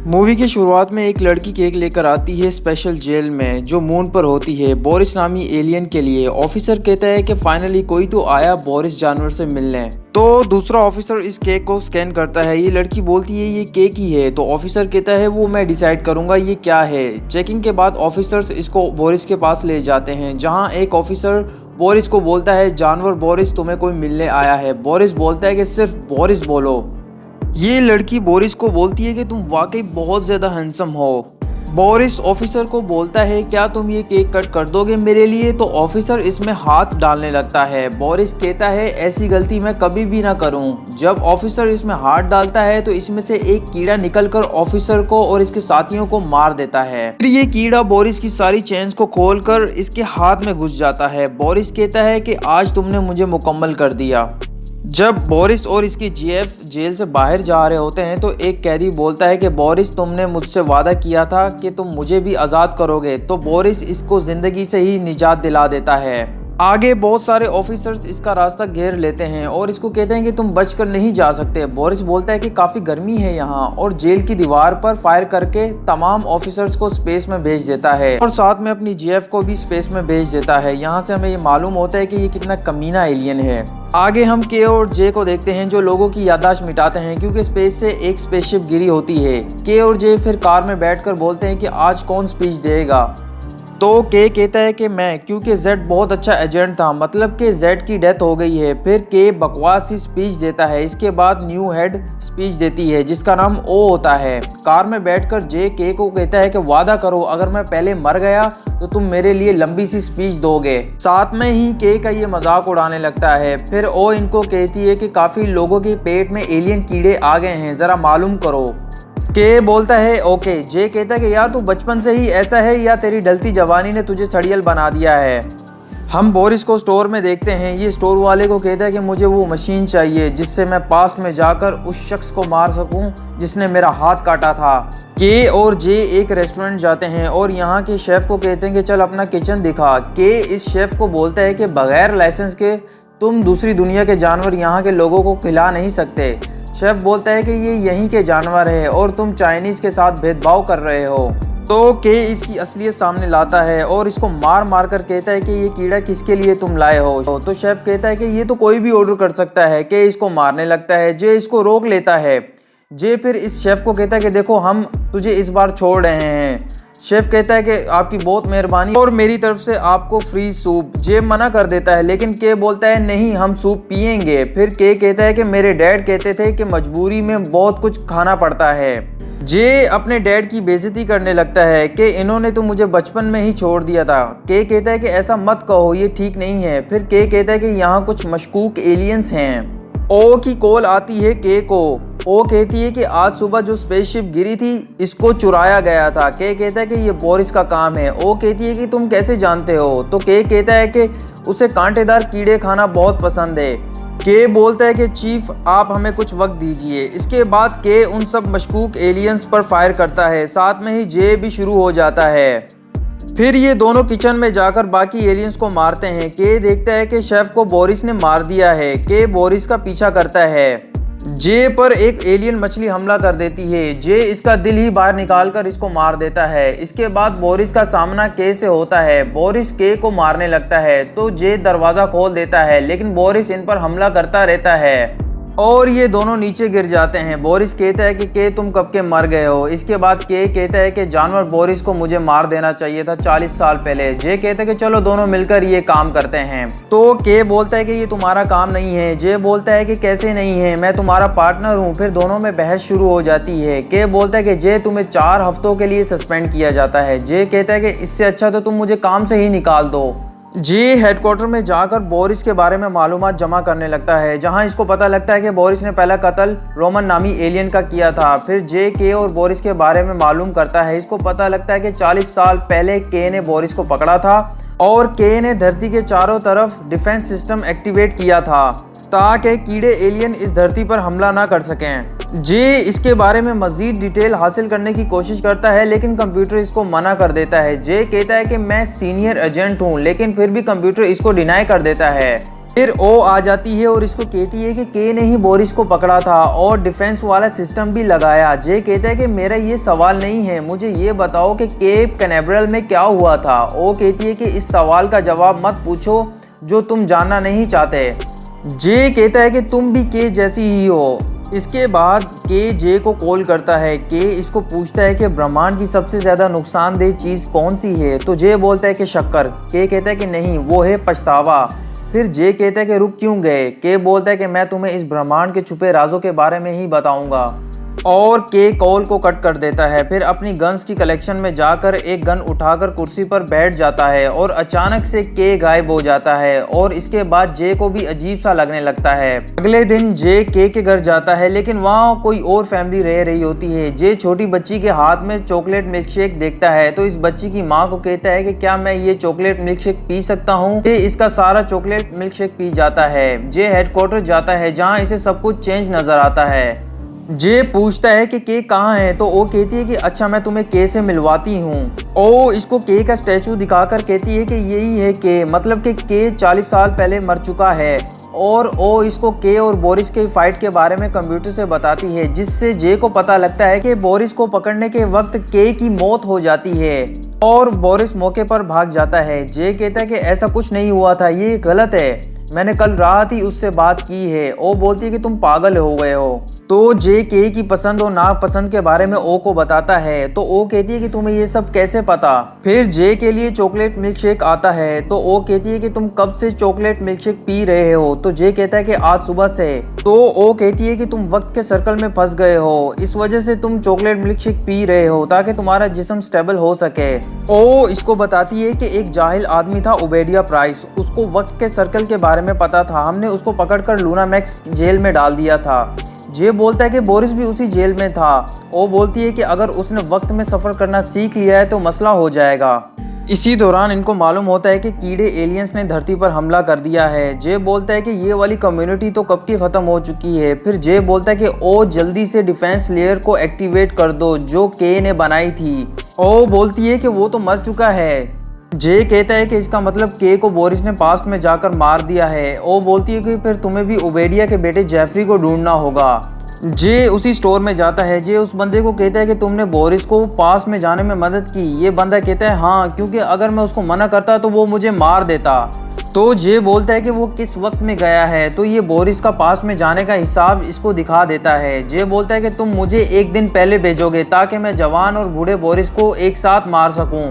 Movie की शुरुआत में एक लड़की केक लेकर आती है स्पेशल जेल में जो मून पर होती है बोरिस नामी एलियन के लिए। ऑफिसर कहता है कि फाइनली कोई तो आया बोरिस जानवर से मिलने। तो दूसरा ऑफिसर इस केक को स्कैन करता है। ये लड़की बोलती है ये केक ही है। तो ऑफिसर कहता है वो मैं डिसाइड करूंगा ये क्या है। चेकिंग के बाद ऑफिसर्स इसको बोरिस के पास ले जाते हैं, जहाँ एक ऑफिसर बोरिस को बोलता है जानवर बोरिस तुम्हें कोई मिलने आया है। बोरिस बोलता है कि सिर्फ बोरिस बोलो। ये लड़की बोरिस को बोलती है कि तुम वाकई बहुत ज़्यादा हैंडसम हो। बोरिस ऑफिसर को बोलता है क्या तुम ये केक कट कर दोगे मेरे लिए। तो ऑफिसर इसमें हाथ डालने लगता है। बोरिस कहता है ऐसी गलती मैं कभी भी ना करूं। जब ऑफिसर इसमें हाथ डालता है तो इसमें से एक कीड़ा निकलकर ऑफिसर को और इसके साथियों को मार देता है। फिर ये कीड़ा बोरिस की सारी चेन्स को खोलकर इसके हाथ में घुस जाता है। बोरिस कहता है कि आज तुमने मुझे मुकम्मल कर दिया। जब बोरिस और इसकी जीएफ जेल से बाहर जा रहे होते हैं तो एक कैदी बोलता है कि बोरिस तुमने मुझसे वादा किया था कि तुम मुझे भी आज़ाद करोगे। तो बोरिस इसको ज़िंदगी से ही निजात दिला देता है। आगे बहुत सारे ऑफिसर्स इसका रास्ता घेर लेते हैं और इसको कहते हैं कि तुम बचकर नहीं जा सकते। बोरिस बोलता है कि काफ़ी गर्मी है यहाँ और जेल की दीवार पर फायर करके तमाम ऑफिसर्स को स्पेस में भेज देता है और साथ में अपनी जीएफ को भी स्पेस में भेज देता है। यहाँ से हमें ये मालूम होता है कि ये कितना कमीना एलियन है। आगे हम के और जे को देखते हैं जो लोगों की याददाश्त मिटाते हैं क्योंकि स्पेस से एक स्पेसशिप गिरी होती है। के और जे फिर कार में बैठकर बोलते हैं कि आज कौन स्पीच देगा। तो के कहता है कि मैं, क्योंकि जेड बहुत अच्छा एजेंट था, मतलब कि जेड की डेथ हो गई है। फिर के बकवास सी स्पीच देता है। इसके बाद न्यू हेड स्पीच देती है जिसका नाम ओ होता है। कार में बैठकर जे के को कहता है कि वादा करो अगर मैं पहले मर गया तो तुम मेरे लिए लंबी सी स्पीच दोगे। साथ में ही के का ये मजाक उड़ाने लगता है। फिर ओ इनको कहती है कि काफ़ी लोगों के पेट में एलियन कीड़े आ गए हैं, ज़रा मालूम करो। के बोलता है ओके। जे कहता है कि यार तू बचपन से ही ऐसा है या तेरी ढलती जवानी ने तुझे सड़ियल बना दिया है। हम बोरिस को स्टोर में देखते हैं। ये स्टोर वाले को कहता है कि मुझे वो मशीन चाहिए जिससे मैं पास्ट में जाकर उस शख्स को मार सकूं जिसने मेरा हाथ काटा था। के और जे एक रेस्टोरेंट जाते हैं और यहाँ के शेफ को कहते हैं कि चल अपना किचन दिखा। के इस शेफ को बोलता है कि बगैर लाइसेंस के तुम दूसरी दुनिया के जानवर यहाँ के लोगों को खिला नहीं सकते। शेफ बोलता है कि ये यहीं के जानवर है और तुम चाइनीज़ के साथ भेदभाव कर रहे हो। तो के इसकी असलियत सामने लाता है और इसको मार मार कर कहता है कि ये कीड़ा किसके लिए तुम लाए हो। तो शेफ कहता है कि ये तो कोई भी ऑर्डर कर सकता है। के इसको मारने लगता है। जे इसको रोक लेता है। जे फिर इस शेफ को कहता है कि देखो हम तुझे इस बार छोड़ रहे हैं। शेफ कहता है कि आपकी बहुत मेहरबानी और मेरी तरफ से आपको फ्री सूप। जे मना कर देता है लेकिन के बोलता है नहीं हम सूप पियेंगे। फिर के कहता है कि मेरे डैड कहते थे कि मजबूरी में बहुत कुछ खाना पड़ता है। जे अपने डैड की बेइज्जती करने लगता है कि इन्होंने तो मुझे बचपन में ही छोड़ दिया था। के कहता है कि ऐसा मत कहो ये ठीक नहीं है। फिर के कहता है कि यहाँ कुछ मशकूक एलियंस हैं। ओ की कॉल आती है के को। ओ कहती है कि आज सुबह जो स्पेसशिप गिरी थी इसको चुराया गया था। के कहता है कि ये बोरिस का काम है। ओ कहती है कि तुम कैसे जानते हो। तो के कहता है कि उसे कांटेदार कीड़े खाना बहुत पसंद है। के बोलता है कि चीफ आप हमें कुछ वक्त दीजिए। इसके बाद के उन सब मशकूक एलियंस पर फायर करता है। साथ में ही जे भी शुरू हो जाता है। फिर ये दोनों किचन में जाकर बाकी एलियंस को मारते हैं। के देखता है कि शेफ को बोरिस ने मार दिया है। के बोरिस का पीछा करता है। जे पर एक एलियन मछली हमला कर देती है। जे इसका दिल ही बाहर निकालकर इसको मार देता है। इसके बाद बोरिस का सामना के से होता है। बोरिस के को मारने लगता है तो जे दरवाज़ा खोल देता है लेकिन बोरिस इन पर हमला करता रहता है और ये दोनों नीचे गिर जाते हैं। बोरिस कहता है कि के तुम कब के मर गए हो। इसके बाद के कहता है कि जानवर बोरिस को मुझे मार देना चाहिए था 40 साल पहले। जे कहता है कि चलो दोनों मिलकर ये काम करते हैं। तो के बोलता है कि ये तुम्हारा काम नहीं है। जे बोलता है कि कैसे नहीं है, मैं तुम्हारा पार्टनर हूँ। फिर दोनों में बहस शुरू हो जाती है। के बोलता है कि जे तुम्हें 4 हफ्तों के लिए सस्पेंड किया जाता है। जे कहता है कि इससे अच्छा तो तुम मुझे काम से ही निकाल दो। जे हेडक्वार्टर में जाकर बोरिस के बारे में मालूमात जमा करने लगता है, जहां इसको पता लगता है कि बोरिस ने पहला कत्ल रोमन नामी एलियन का किया था। फिर जे के और बोरिस के बारे में मालूम करता है। इसको पता लगता है कि 40 साल पहले के ने बोरिस को पकड़ा था और के ने धरती के चारों तरफ डिफेंस सिस्टम एक्टिवेट किया था ताकि कीड़े एलियन इस धरती पर हमला ना कर सकें। जे इसके बारे में मजीद डिटेल हासिल करने की कोशिश करता है लेकिन कंप्यूटर इसको मना कर देता है। जे कहता है कि मैं सीनियर एजेंट हूँ लेकिन फिर भी कंप्यूटर इसको डिनाई कर देता है। फिर ओ आ जाती है और इसको कहती है कि के ने ही बोरिस को पकड़ा था और डिफेंस वाला सिस्टम भी लगाया। जे कहता है कि मेरा ये सवाल नहीं है, मुझे ये बताओ कि केप कैनावरल में क्या हुआ था। ओ कहती है कि इस सवाल का जवाब मत पूछो जो तुम जानना नहीं चाहते। जे कहता है कि तुम भी के जैसी ही हो। इसके बाद के जे को कॉल करता है। के इसको पूछता है कि ब्रह्मांड की सबसे ज़्यादा नुकसानदेह चीज़ कौन सी है। तो जे बोलता है कि शक्कर। के कहता है कि नहीं, वो है पछतावा। फिर जे कहता है कि रुक क्यों गए। के बोलता है कि मैं तुम्हें इस ब्रह्मांड के छुपे राजों के बारे में ही बताऊंगा। और के कॉल को कट कर देता है। फिर अपनी गन्स की कलेक्शन में जाकर एक गन उठाकर कुर्सी पर बैठ जाता है और अचानक से के गायब हो जाता है और इसके बाद जे को भी अजीब सा लगने लगता है। अगले दिन जे के घर जाता है, लेकिन वहाँ कोई और फैमिली रह रही होती है। जे छोटी बच्ची के हाथ में चॉकलेट मिल्क शेक देखता है तो इस बच्ची की माँ को कहता है कि क्या मैं ये चॉकलेट मिल्क शेक पी सकता हूँ। ये इसका सारा चॉकलेट मिल्क शेक पी जाता है। जे हेडक्वार्टर जाता है जहाँ इसे सब कुछ चेंज नजर आता है। जे पूछता है कि के कहाँ है तो वो कहती है कि अच्छा मैं तुम्हें के से मिलवाती हूँ। ओ इसको के का स्टैचू दिखाकर कहती है कि यही है के, मतलब कि के 40 साल पहले मर चुका है। और ओ इसको के और बोरिस के फाइट के बारे में कंप्यूटर से बताती है, जिससे जे को पता लगता है कि बोरिस को पकड़ने के वक्त के की मौत हो जाती है और बोरिस मौके पर भाग जाता है। जे कहता है कि ऐसा कुछ नहीं हुआ था, ये गलत है, मैंने कल रात ही उससे बात की है। ओ बोलती है कि तुम पागल हो गए हो। तो जे के की पसंद और नापसंद के बारे में ओ को बताता है तो ओ कहती है कि तुम्हें ये सब कैसे पता। फिर जे के लिए चॉकलेट मिल्क शेक आता है तो ओ कहती है कि तुम कब से चॉकलेट मिल्क शेक पी रहे हो। तो जे कहता है कि आज सुबह से। तो ओ कहती है कि तुम वक्त के सर्कल में फंस गए हो, इस वजह से तुम चॉकलेट मिल्क शेक पी रहे हो ताकि तुम्हारा जिस्म स्टेबल हो सके। ओ इसको बताती है कि एक जाहिल आदमी था उबेडिया प्राइस, उसको वक्त के सर्कल के बारे में पता था, हमने उसको पकड़कर लूना मैक्स जेल में डाल दिया था। जे बोलता है कि बोरिस भी उसी जेल में था। ओ बोलती है कि अगर उसने वक्त में सफ़र करना सीख लिया है तो मसला हो जाएगा। इसी दौरान इनको मालूम होता है कि कीड़े एलियंस ने धरती पर हमला कर दिया है। जे बोलता है कि ये वाली कम्युनिटी तो कब की ख़त्म हो चुकी है। फिर जे बोलता है कि ओ जल्दी से डिफेंस लेयर को एक्टिवेट कर दो जो के ने बनाई थी। ओ बोलती है कि वो तो मर चुका है। जे कहता है कि इसका मतलब के को बोरिस ने पास्ट में जाकर मार दिया है। ओ बोलती है कि फिर तुम्हें भी उबेडिया के बेटे जेफरी को ढूंढना होगा। जे उसी स्टोर में जाता है। जे उस बंदे को कहता है कि तुमने बोरिस को पास में जाने में मदद की। ये बंदा कहता है हाँ, क्योंकि अगर मैं उसको मना करता तो वो मुझे मार देता। तो जे बोलता है कि वो किस वक्त में गया है तो ये बोरिस का पास में जाने का हिसाब इसको दिखा देता है। जे बोलता है कि तुम मुझे एक दिन पहले भेजोगे ताकि मैं जवान और बूढ़े बोरिस को एक साथ मार सकूं।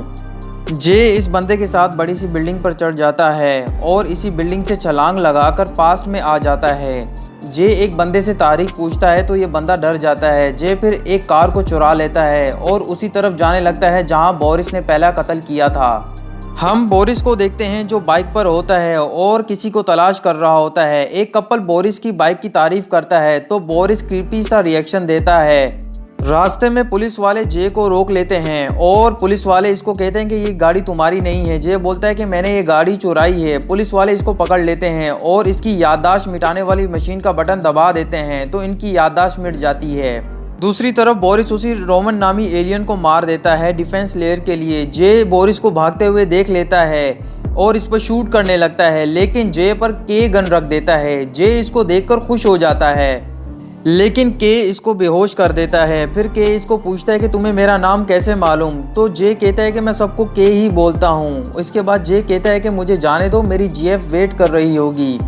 जे इस बंदे के साथ बड़ी सी बिल्डिंग पर चढ़ जाता है और इसी बिल्डिंग से छलांग लगाकर पास्ट में आ जाता है। जे एक बंदे से तारीख पूछता है तो ये बंदा डर जाता है। जे फिर एक कार को चुरा लेता है और उसी तरफ जाने लगता है जहां बोरिस ने पहला कत्ल किया था। हम बोरिस को देखते हैं जो बाइक पर होता है और किसी को तलाश कर रहा होता है। एक कपल बोरिस की बाइक की तारीफ करता है तो बोरिस क्रीपी सा रिएक्शन देता है। रास्ते में पुलिस वाले जे को रोक लेते हैं और पुलिस वाले इसको कहते हैं कि ये गाड़ी तुम्हारी नहीं है। जे बोलता है कि मैंने ये गाड़ी चुराई है। पुलिस वाले इसको पकड़ लेते हैं और इसकी याददाश्त मिटाने वाली मशीन का बटन दबा देते हैं तो इनकी याददाश्त मिट जाती है। दूसरी तरफ बोरिस उसी रोमन नामी एलियन को मार देता है डिफेंस लेयर के लिए। जे बोरिस को भागते हुए देख लेता है और इस पर शूट करने लगता है, लेकिन जे पर के गन रख देता है। जे इसको देखकर खुश हो जाता है, लेकिन के इसको बेहोश कर देता है। फिर के इसको पूछता है कि तुम्हें मेरा नाम कैसे मालूम। तो जे कहता है कि मैं सबको के ही बोलता हूँ। इसके बाद जे कहता है कि मुझे जाने दो, मेरी जीएफ वेट कर रही होगी।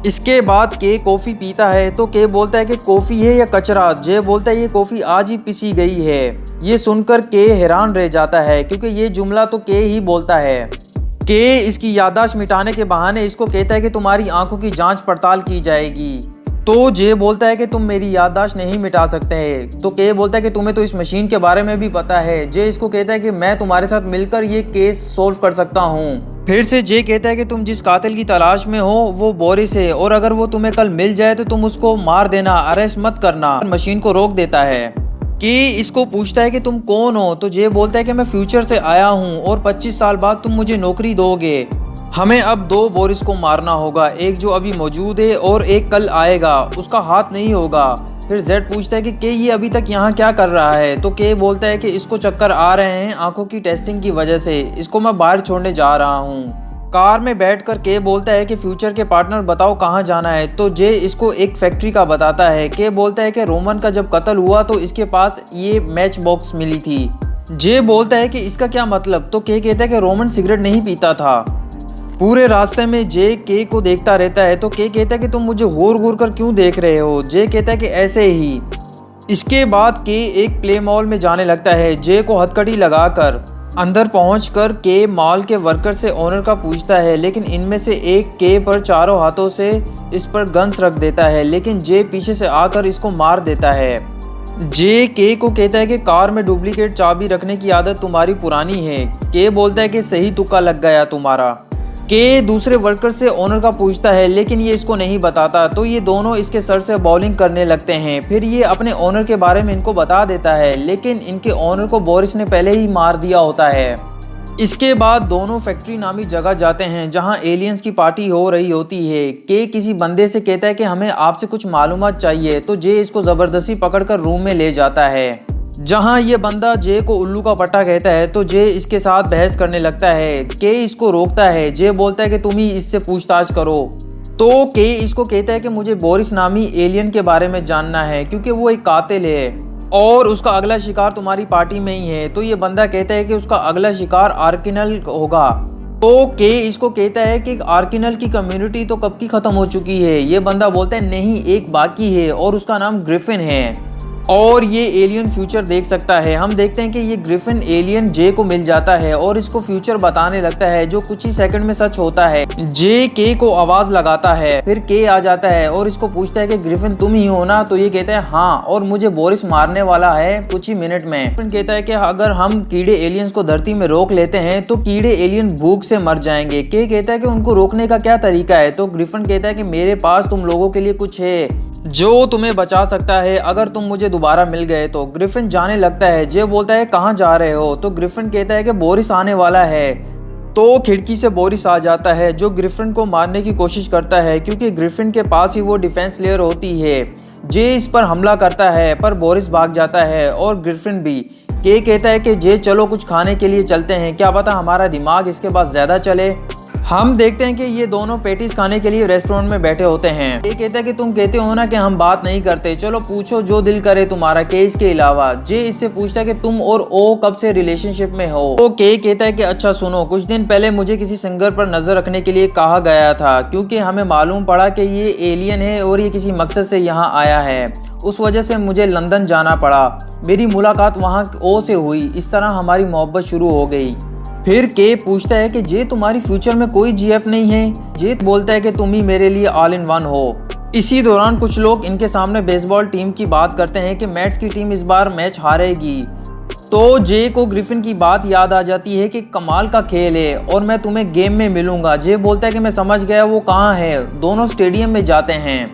इसके बाद के कॉफ़ी पीता है तो के बोलता है कि कॉफ़ी है या कचरा। जे बोलता है ये कॉफ़ी आज ही पीसी गई है। ये सुनकर के हैरान रह जाता है क्योंकि ये जुमला तो के ही बोलता है। के इसकी याददाश्त मिटाने के बहाने इसको कहता है कि तुम्हारी आंखों की जांच पड़ताल की जाएगी। तो जे बोलता है कि तुम मेरी याददाश्त नहीं मिटा सकते हैं। तो के बोलता है कि तुम्हें तो इस मशीन के बारे में भी पता है। जे इसको कहता है कि मैं तुम्हारे साथ मिलकर ये केस सोल्व कर सकता हूँ। फिर से जे कहता है कि तुम जिस कातिल की तलाश में हो वो बोरिस है और अगर वो तुम्हें कल मिल जाए तो तुम उसको मार देना, अरेस्ट मत करना। मशीन को रोक देता है। कि इसको पूछता है कि तुम कौन हो। तो जे बोलता है कि मैं फ्यूचर से आया हूँ और 25 साल बाद तुम मुझे नौकरी दोगे। हमें अब दो बोरिस को मारना होगा, एक जो अभी मौजूद है और एक कल आएगा, उसका हाथ नहीं होगा। फिर जेड पूछता है कि ये अभी तक यहाँ क्या कर रहा है। तो के बोलता है कि इसको चक्कर आ रहे हैं आंखों की टेस्टिंग की वजह से, इसको मैं बाहर छोड़ने जा रहा हूँ। कार में बैठकर के बोलता है कि फ्यूचर के पार्टनर बताओ कहाँ जाना है। तो जे इसको एक फैक्ट्री का बताता है। के बोलता है कि रोमन का जब कत्ल हुआ तो इसके पास ये मैच बॉक्स मिली थी। जे बोलता है कि इसका क्या मतलब। तो के कहता है कि रोमन सिगरेट नहीं पीता था। पूरे रास्ते में जे के को देखता रहता है। तो के कहता है कि तुम मुझे घूर घूर कर क्यों देख रहे हो। जे कहता है कि ऐसे ही। इसके बाद के एक प्ले मॉल में जाने लगता है। जे को हथकड़ी लगाकर अंदर पहुंचकर के मॉल के वर्कर से ओनर का पूछता है, लेकिन इनमें से एक के पर चारों हाथों से इस पर गन्स रख देता है, लेकिन जे पीछे से आकर इसको मार देता है। जे के को कहता है कि कार में डुप्लीकेट चाबी रखने की आदत तुम्हारी पुरानी है। के बोलता है कि सही तुक्का लग गया तुम्हारा। के दूसरे वर्कर से ओनर का पूछता है, लेकिन ये इसको नहीं बताता। तो ये दोनों इसके सर से बॉलिंग करने लगते हैं। फिर ये अपने ओनर के बारे में इनको बता देता है, लेकिन इनके ओनर को बोरिस ने पहले ही मार दिया होता है। इसके बाद दोनों फैक्ट्री नामी जगह जाते हैं जहां एलियंस की पार्टी हो रही होती है। के किसी बंदे से कहता है कि हमें आपसे कुछ मालूमात चाहिए। तो जे इसको जबरदस्ती पकड़कर रूम में ले जाता है, जहां ये बंदा जे को उल्लू का पट्टा कहता है। तो जे इसके साथ बहस करने लगता है। के इसको रोकता है। जे बोलता है कि तुम ही इससे पूछताछ करो। तो के इसको कहता है कि मुझे बोरिस नामी एलियन के बारे में जानना है, क्योंकि वो एक कातिल है और उसका अगला शिकार तुम्हारी पार्टी में ही है। तो ये बंदा कहता है कि उसका अगला शिकार आर्किनल होगा। तो के इसको कहता है कि आर्किनल की कम्युनिटी तो कब की खत्म हो चुकी है। ये बंदा बोलता है नहीं, एक बाकी है और उसका नाम ग्रिफिन है और ये एलियन फ्यूचर देख सकता है। हम देखते हैं कि ये ग्रिफिन एलियन जे को मिल जाता है और इसको फ्यूचर बताने लगता है, जो कुछ ही सेकंड में सच होता है। जे के को आवाज लगाता है। फिर के आ जाता है और इसको पूछता है कि ग्रिफिन तुम ही हो ना। तो ये कहता है हाँ, और मुझे बोरिस मारने वाला है कुछ ही मिनट में। ग्रिफिन कहता है कि अगर हम कीड़े एलियंस को धरती में रोक लेते हैं तो कीड़े एलियन भूख से मर जाएंगे। के कहता है कि उनको रोकने का क्या तरीका है। तो ग्रिफिन कहता है कि मेरे पास तुम लोगों के लिए कुछ है जो तुम्हें बचा सकता है अगर तुम मुझे दोबारा मिल गए तो। ग्रिफिन जाने लगता है। जे बोलता है कहाँ जा रहे हो। तो ग्रिफिन कहता है कि बोरिस आने वाला है। तो खिड़की से बोरिस आ जाता है, जो ग्रिफिन को मारने की कोशिश करता है, क्योंकि ग्रिफिन के पास ही वो डिफेंस लेयर होती है। जे इस पर हमला करता है पर बोरिस भाग जाता है और ग्रिफिन भी। के कहता है कि जे चलो कुछ खाने के लिए चलते हैं, क्या पता हमारा दिमाग इसके पास ज्यादा चले। हम देखते हैं कि ये दोनों पेटीज खाने के लिए रेस्टोरेंट में बैठे होते हैं। ये कहता है कि तुम कहते हो ना कि हम बात नहीं करते, चलो पूछो जो दिल करे तुम्हारा। के इसके अलावा जे इससे पूछता है कि तुम और ओ कब से रिलेशनशिप में हो। तो के कहता है कि अच्छा सुनो, कुछ दिन पहले मुझे किसी सिंगर पर नजर रखने के लिए कहा गया था, क्योंकि हमें मालूम पड़ा कि ये एलियन है और ये किसी मकसद से यहाँ आया है। उस वजह से मुझे लंदन जाना पड़ा। मेरी मुलाकात वहाँ ओ से हुई। इस तरह हमारी मोहब्बत शुरू हो गई। फिर के पूछता है कि जे तुम्हारी फ्यूचर में कोई जीएफ नहीं है। जे बोलता है कि तुम ही मेरे लिए ऑल इन वन हो। इसी दौरान कुछ लोग इनके सामने बेसबॉल टीम की बात करते हैं कि मैट्स की टीम इस बार मैच हारेगी। तो जे को ग्रिफिन की बात याद आ जाती है कि कमाल का खेल है और मैं तुम्हें गेम में मिलूंगा। जे बोलता है कि मैं समझ गया, वो कहाँ है। दोनों स्टेडियम में जाते हैं।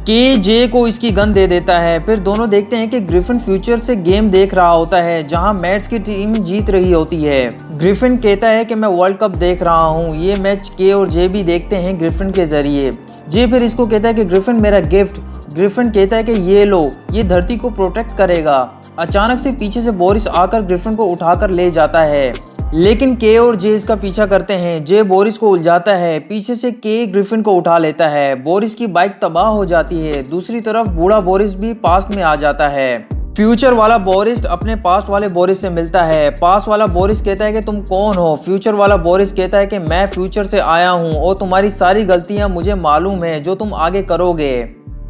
के जे को इसकी गन दे देता है। फिर दोनों देखते हैं कि ग्रिफिन फ्यूचर से गेम देख रहा होता है जहां मैट्स की टीम जीत रही होती है। ग्रिफिन कहता है कि मैं वर्ल्ड कप देख रहा हूं। ये मैच के और जे भी देखते हैं ग्रिफिन के जरिए। जे फिर इसको कहता है कि ग्रिफिन मेरा गिफ्ट। ग्रिफिन कहता है कि ये लो, ये धरती को प्रोटेक्ट करेगा। अचानक से पीछे से बोरिस आकर ग्रिफिन को उठाकर ले जाता है, लेकिन के और जे इसका पीछा करते हैं। जे बोरिस को उलझाता है। पीछे से के ग्रिफिन को उठा लेता है। बोरिस की बाइक तबाह हो जाती है। दूसरी तरफ बूढ़ा बोरिस भी पास्ट में आ जाता है। फ्यूचर वाला बोरिस अपने पास्ट वाले बोरिस से मिलता है। पास्ट वाला बोरिस कहता है कि तुम कौन हो। फ्यूचर वाला बोरिस कहता है कि मैं फ्यूचर से आया हूँ और तुम्हारी सारी गलतियां मुझे मालूम है जो तुम आगे करोगे।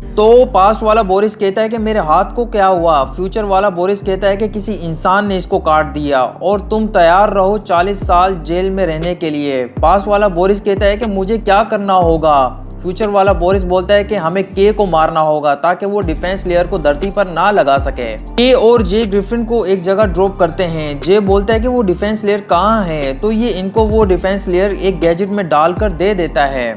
तो पास्ट वाला बोरिस कहता है कि मेरे हाथ को क्या हुआ। फ्यूचर वाला बोरिस कहता है कि किसी इंसान ने इसको काट दिया और तुम तैयार रहो 40 साल जेल में रहने के लिए। पास्ट वाला बोरिस कहता है कि मुझे क्या करना होगा। फ्यूचर वाला बोरिस बोलता है कि हमें के को मारना होगा ताकि वो डिफेंस लेयर को धरती पर ना लगा सके। के और जे ग्रिफिन को एक जगह ड्रॉप करते हैं। जे बोलता है कि वो डिफेंस लेयर कहाँ है। तो ये इनको वो डिफेंस लेयर एक गैजेट में डालकर दे देता है।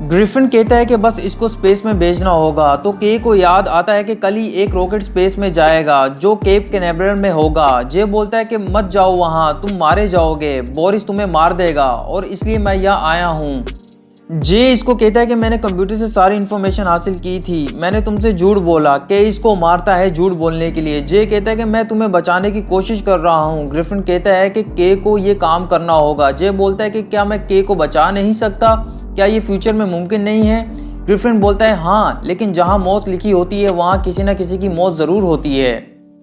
ग्रिफिन कहता है कि बस इसको स्पेस में भेजना होगा। तो के को याद आता है कि कल ही एक रॉकेट स्पेस में जाएगा जो केप कैनावेरल में होगा। जे बोलता है कि मत जाओ वहां, तुम मारे जाओगे, बोरिस तुम्हें मार देगा और इसलिए मैं यहाँ आया हूँ। जे इसको कहता है कि मैंने कंप्यूटर से सारी इन्फॉर्मेशन हासिल की थी, मैंने तुमसे झूठ बोला। के इसको मारता है झूठ बोलने के लिए। जे कहता है कि मैं तुम्हें बचाने की कोशिश कर रहा हूँ। ग्रिफिन कहता है कि के को ये काम करना होगा। जे बोलता है कि क्या मैं के को बचा नहीं सकता, क्या ये फ्यूचर में मुमकिन नहीं है। ग्रिफिन बोलता है हाँ, लेकिन जहाँ मौत लिखी होती है वहाँ किसी न किसी की मौत जरूर होती है।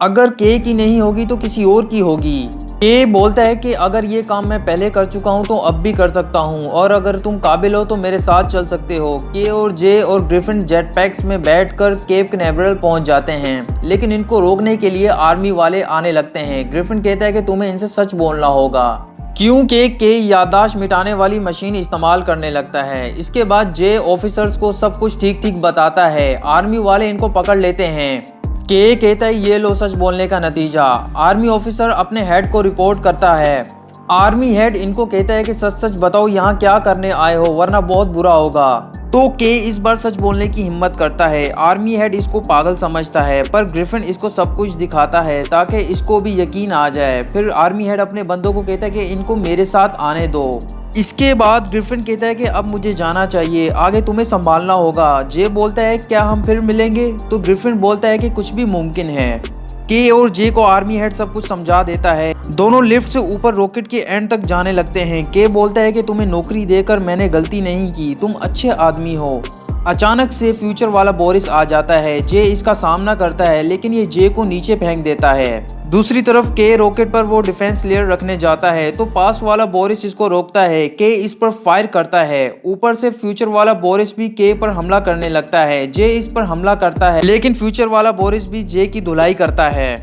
अगर के की नहीं होगी तो किसी और की होगी। के बोलता है कि अगर ये काम मैं पहले कर चुका हूँ तो अब भी कर सकता हूँ, और अगर तुम काबिल हो तो मेरे साथ चल सकते हो। के और जे और ग्रिफिन जेट पैक्स में बैठकर केप कैनावरल पहुंच जाते हैं, लेकिन इनको रोकने के लिए आर्मी वाले आने लगते हैं। ग्रिफिन कहता है कि तुम्हें इनसे सच बोलना होगा, क्योंकि के याददाश्त मिटाने वाली मशीन इस्तेमाल करने लगता है। इसके बाद जे ऑफिसर्स को सब कुछ ठीक ठीक बताता है। आर्मी वाले इनको पकड़ लेते हैं। के कहता है ये लो सच बोलने का नतीजा। आर्मी ऑफिसर अपने हेड को रिपोर्ट करता है। आर्मी हेड इनको कहता है कि सच सच बताओ यहाँ क्या करने आए हो, वरना बहुत बुरा होगा। तो के इस बार सच बोलने की हिम्मत करता है। आर्मी हेड इसको पागल समझता है, पर ग्रिफिन इसको सब कुछ दिखाता है ताकि इसको भी यकीन आ जाए। फिर आर्मी हेड अपने बंदों को कहता है कि इनको मेरे साथ आने दो। इसके बाद ग्रिफिन कहता है कि अब मुझे जाना चाहिए, आगे तुम्हें संभालना होगा। जे बोलता है क्या हम फिर मिलेंगे, तो ग्रिफिन बोलता है कि कुछ भी मुमकिन है। के और जे को आर्मी हेड सब कुछ समझा देता है। दोनों लिफ्ट से ऊपर रॉकेट के एंड तक जाने लगते हैं। के बोलता है कि तुम्हें नौकरी देकर मैंने गलती नहीं की, तुम अच्छे आदमी हो। अचानक से फ्यूचर वाला बोरिस आ जाता है। जे इसका सामना करता है, लेकिन ये जे को नीचे फेंक देता है। दूसरी तरफ के रॉकेट पर वो डिफेंस लेयर रखने जाता है, तो पास वाला बोरिस इसको रोकता है। के इस पर फायर करता है। ऊपर से फ्यूचर वाला बोरिस भी के पर हमला करने लगता है। जे इस पर हमला करता है, लेकिन फ्यूचर वाला बोरिस भी जे की धुलाई करता है।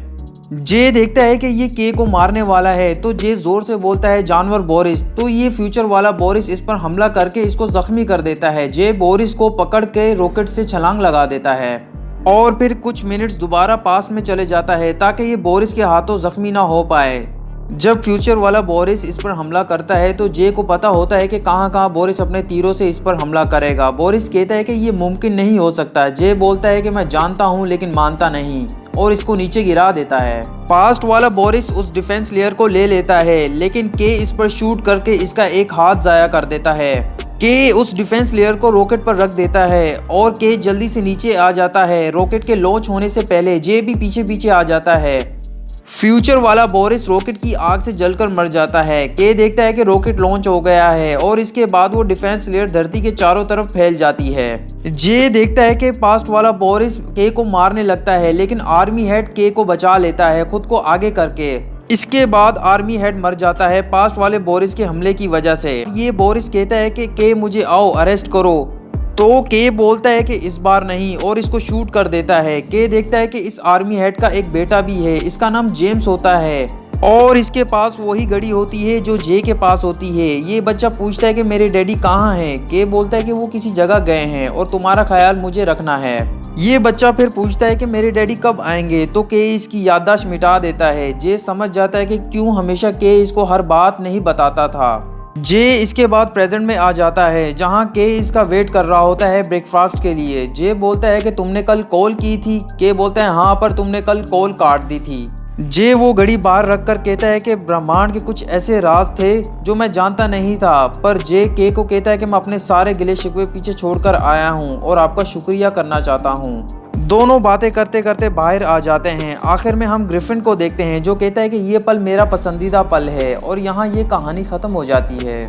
जे देखता है कि ये के को मारने वाला है, तो जे जोर से बोलता है जानवर बोरिस। तो ये फ्यूचर वाला बोरिस इस पर हमला करके इसको जख्मी कर देता है। जे बोरिस को पकड़ के रॉकेट से छलांग लगा देता है और फिर कुछ मिनट्स दोबारा पास में चले जाता है ताकि ये बोरिस के हाथों जख्मी ना हो पाए। जब फ्यूचर वाला बोरिस इस पर हमला करता है तो जे को पता होता है कि कहां कहां बोरिस अपने तीरों से इस पर हमला करेगा। बोरिस कहता है कि ये मुमकिन नहीं हो सकता। जे बोलता है कि मैं जानता हूं लेकिन मानता नहीं, और इसको नीचे गिरा देता है। पास्ट वाला बोरिस उस डिफेंस लेयर को ले लेता है, लेकिन के इस पर शूट करके इसका एक हाथ जाया कर देता है। के उस डिफेंस लेयर को रॉकेट पर रख देता है और के जल्दी से नीचे आ जाता है। रॉकेट के लॉन्च होने से पहले जे भी पीछे पीछे आ जाता है। फ्यूचर वाला बोरिस रॉकेट की आग से जलकर मर जाता है। के देखता है कि रॉकेट लॉन्च हो गया है और इसके बाद वो डिफेंस लेयर धरती के चारों तरफ फैल जाती है। जे देखता है कि पास्ट वाला बोरिस के को मारने लगता है, लेकिन आर्मी हेड के को बचा लेता है खुद को आगे करके। इसके बाद आर्मी हेड मर जाता है पास्ट वाले बोरिस के हमले की वजह से। ये बोरिस कहता है कि के मुझे आओ अरेस्ट करो, तो के बोलता है कि इस बार नहीं और इसको शूट कर देता है। के देखता है कि इस आर्मी हेड का एक बेटा भी है, इसका नाम जेम्स होता है और इसके पास वही घड़ी होती है जो जे के पास होती है। ये बच्चा पूछता है कि मेरे डैडी कहाँ हैं। के बोलता है कि वो किसी जगह गए हैं और तुम्हारा ख्याल मुझे रखना है। ये बच्चा फिर पूछता है कि मेरे डैडी कब आएंगे, तो के इसकी याददाश्त मिटा देता है। जे समझ जाता है कि क्यों हमेशा के इसको हर बात नहीं बताता था। जे इसके बाद प्रेजेंट में आ जाता है जहां के इसका वेट कर रहा होता है ब्रेकफास्ट के लिए। जे बोलता है कि तुमने कल कॉल की थी। के बोलता है हाँ, पर तुमने कल कॉल काट दी थी। जे वो घड़ी बाहर रखकर कहता है कि ब्रह्मांड के कुछ ऐसे राज थे जो मैं जानता नहीं था, पर जे के को कहता है कि मैं अपने सारे गिले शिकवे पीछे छोड़कर आया हूँ और आपका शुक्रिया करना चाहता हूँ। दोनों बातें करते करते बाहर आ जाते हैं। आखिर में हम ग्रिफिन को देखते हैं जो कहता है कि ये पल मेरा पसंदीदा पल है, और यहाँ ये कहानी खत्म हो जाती है।